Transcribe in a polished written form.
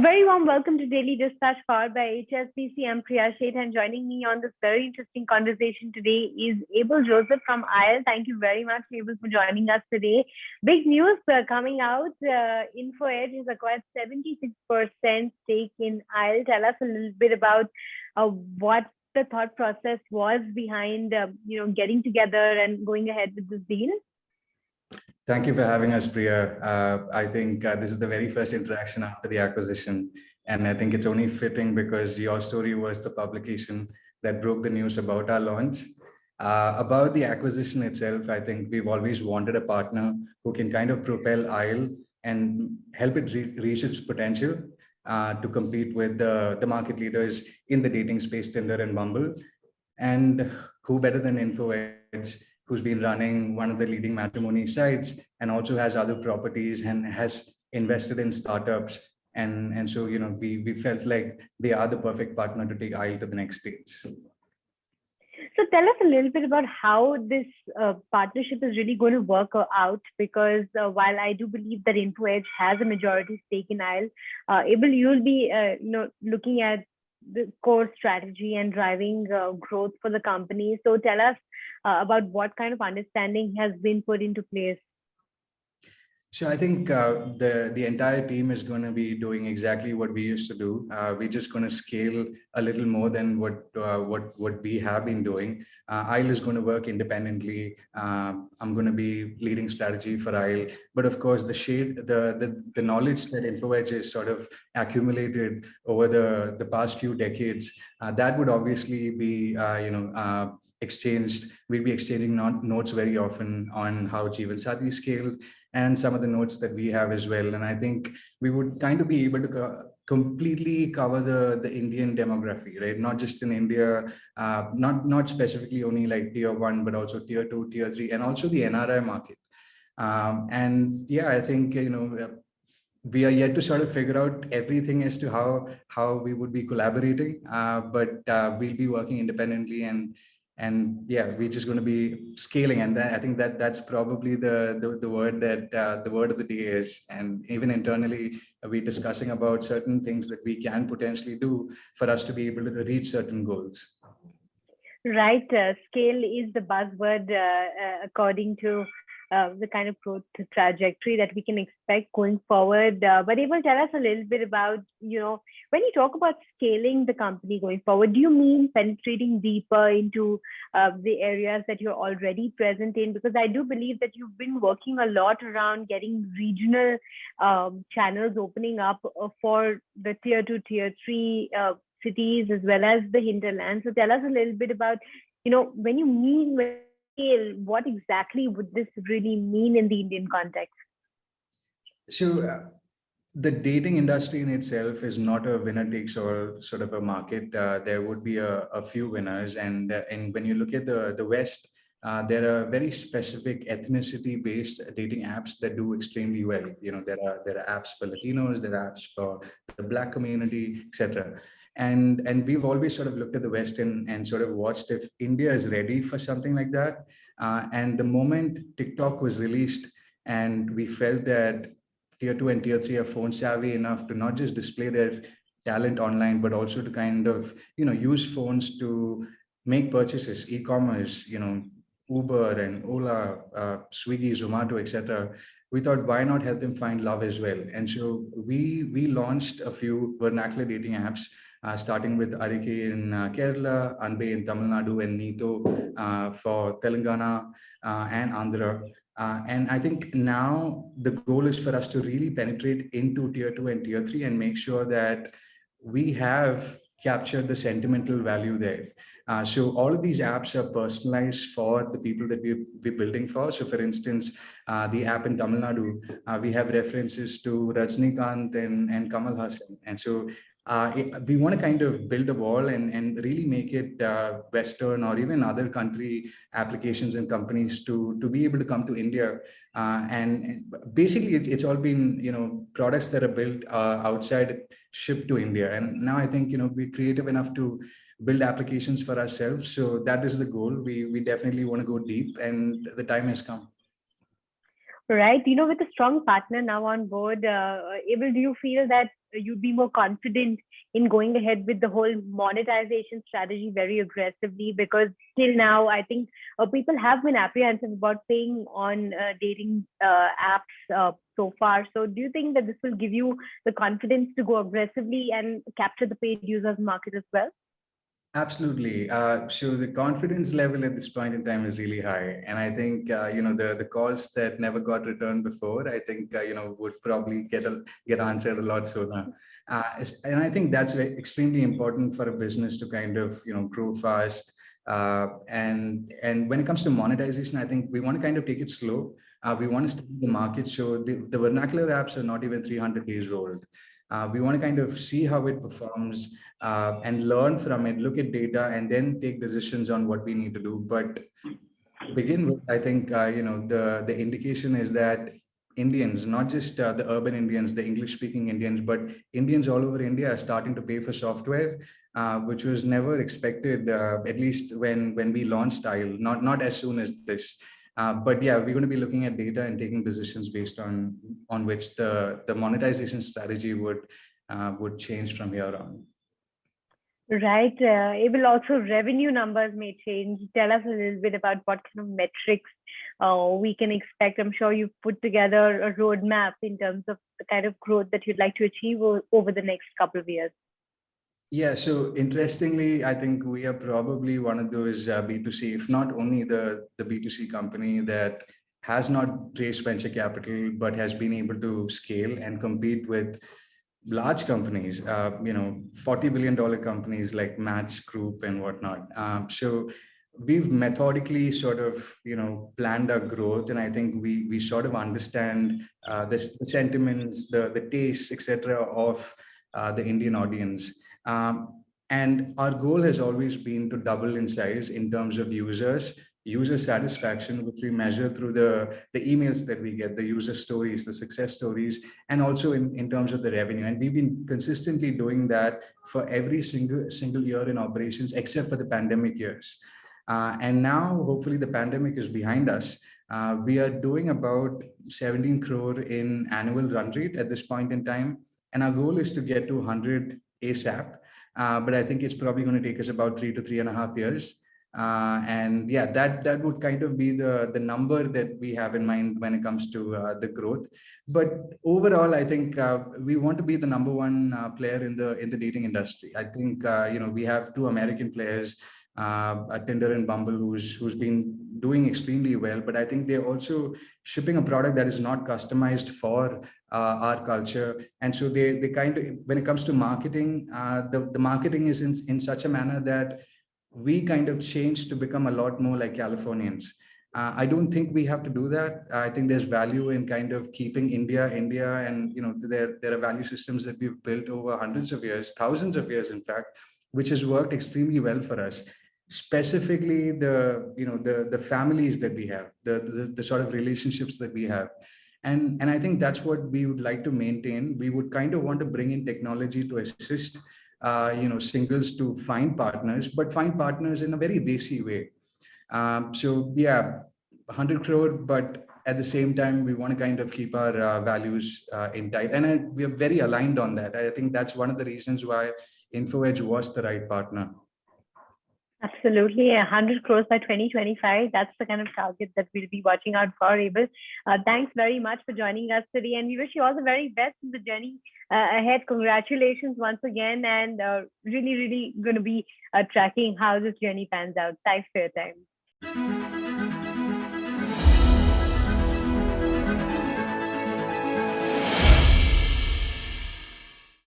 Very warm welcome to Daily Dispatch powered by HSBC. I'm Priya Sheth, and joining me on this very interesting conversation today is Abel Joseph from IEL. Thank you very much, Abel, for joining us today. Big news coming out. InfoEdge has acquired 76% stake in IEL. Tell us a little bit about what the thought process was behind getting together and going ahead with this deal. Thank you for having us, Priya. I think this is the very first interaction after the acquisition. And I think it's only fitting because YourStory was the publication that broke the news about our launch. About the acquisition itself, I think we've always wanted a partner who can kind of propel IEL and help it reach its potential to compete with the market leaders in the dating space, Tinder and Bumble. And who better than InfoEdge, who's been running one of the leading matrimony sites and also has other properties and has invested in startups. And so, we felt like they are the perfect partner to take IEL to the next stage. So tell us a little bit about how this partnership is really going to work out, because while I do believe that InfoEdge has a majority stake in IEL, Abel, you'll be looking at the core strategy and driving growth for the company. So tell us about what kind of understanding has been put into place. So I think the entire team is going to be doing exactly what we used to do. We're just going to scale a little more than what we have been doing. IEL is going to work independently. I'm going to be leading strategy for IEL, but of course the knowledge that InfoEdge is sort of accumulated over the past few decades, that would obviously be exchanged. We'll be exchanging notes very often on how Jeevan Sati scaled and some of the notes that we have as well. And I think we would kind of be able to completely cover the Indian demography, right? Not just in India, not specifically only like tier 1, but also tier 2, tier 3, and also the NRI market. And yeah, I think, we are yet to sort of figure out everything as to how we would be collaborating, but we'll be working independently and yeah, we're just going to be scaling. And I think that's probably the word that the word of the day is. And even internally, we're discussing about certain things that we can potentially do for us to be able to reach certain goals. Right. Scale is the buzzword according to the kind of growth trajectory that we can expect going forward. But Abel, tell us a little bit about, when you talk about scaling the company going forward, do you mean penetrating deeper into the areas that you're already present in? Because I do believe that you've been working a lot around getting regional channels opening up for the tier 2, tier 3 cities, as well as the hinterland. So tell us a little bit about, when you mean scale, what exactly would this really mean in the Indian context? So the dating industry in itself is not a winner takes all sort of a market. There would be a few winners. And when you look at the West, there are very specific ethnicity-based dating apps that do extremely well. There are apps for Latinos, there are apps for the Black community, etc. And we've always sort of looked at the West and sort of watched if India is ready for something like that. And the moment TikTok was released, and we felt that tier 2 and tier 3 are phone savvy enough to not just display their talent online, but also to kind of, use phones to make purchases, e-commerce, Uber and Ola, Swiggy, Zomato, etc. We thought, why not help them find love as well? And so we launched a few vernacular dating apps, starting with Arike in Kerala, Anbe in Tamil Nadu, and Neeto for Telangana and Andhra. And I think now the goal is for us to really penetrate into tier 2 and tier 3 and make sure that we have captured the sentimental value there. So all of these apps are personalized for the people that we're building for. So for instance, the app in Tamil Nadu, we have references to Rajnikant and Kamal Hassan. And so we want to kind of build a wall and really make it Western or even other country applications and companies to be able to come to India. And basically, it's all been, products that are built outside, shipped to India. And now I think, we're creative enough to build applications for ourselves. So that is the goal. We definitely want to go deep, and the time has come. Right. With a strong partner now on board, Abel, do you feel that you'd be more confident in going ahead with the whole monetization strategy very aggressively? Because till now, I think people have been apprehensive about paying on dating apps so far. So do you think that this will give you the confidence to go aggressively and capture the paid users market as well? Absolutely. So the confidence level at this point in time is really high, and I think the calls that never got returned before, I think would probably get answered a lot sooner. And I think that's extremely important for a business to kind of grow fast. And when it comes to monetization, I think we want to kind of take it slow. We want to study the market. So the vernacular apps are not even 300 days old. We want to kind of see how it performs and learn from it, look at data, and then take decisions on what we need to do. But to begin with, I think the indication is that Indians, not just the urban Indians, the English-speaking Indians, but Indians all over India are starting to pay for software, which was never expected, at least when we launched Style. Not as soon as this. But yeah, we're going to be looking at data and taking decisions based on which the monetization strategy would change from here on. Right. It will also revenue numbers may change. Tell us a little bit about what kind of metrics we can expect. I'm sure you've put together a roadmap in terms of the kind of growth that you'd like to achieve over the next couple of years. Yeah, so interestingly, I think we are probably one of those B2C, if not only the B2C company that has not raised venture capital, but has been able to scale and compete with large companies, $40 billion companies like Match Group and whatnot. So we've methodically sort of, planned our growth. And I think we sort of understand the sentiments, the tastes, etc., of the Indian audience. And our goal has always been to double in size in terms of user satisfaction, which we measure through the emails that we get, the user stories, the success stories, and also in terms of the revenue. And we've been consistently doing that for every single year in operations, except for the pandemic years. And now, hopefully, the pandemic is behind us. We are doing about 17 crore in annual run rate at this point in time. And our goal is to get to 100 ASAP. But I think it's probably going to take us about 3 to 3.5 years. And yeah, that would kind of be the number that we have in mind when it comes to the growth. But overall, I think we want to be the number one player in the dating industry. I think we have two American players, Tinder and Bumble, who's been doing extremely well. But I think they're also shipping a product that is not customized for our culture. And so they kind of, when it comes to marketing, the marketing is in such a manner that we kind of changed to become a lot more like Californians. I don't think we have to do that. I think there's value in kind of keeping India, and there are value systems that we've built over hundreds of years, thousands of years, in fact, which has worked extremely well for us. Specifically, the families that we have, the sort of relationships that we have. And I think that's what we would like to maintain. We would kind of want to bring in technology to assist singles to find partners, but find partners in a very desi way. So yeah, 100 crore, but at the same time, we want to kind of keep our values in tight. And we are very aligned on that. I think that's one of the reasons why InfoEdge was the right partner. Absolutely. 100 crores by 2025. That's the kind of target that we'll be watching out for, Abel. Thanks very much for joining us today. And we wish you all the very best in the journey ahead. Congratulations once again. And really, really going to be tracking how this journey pans out. Thanks for your time.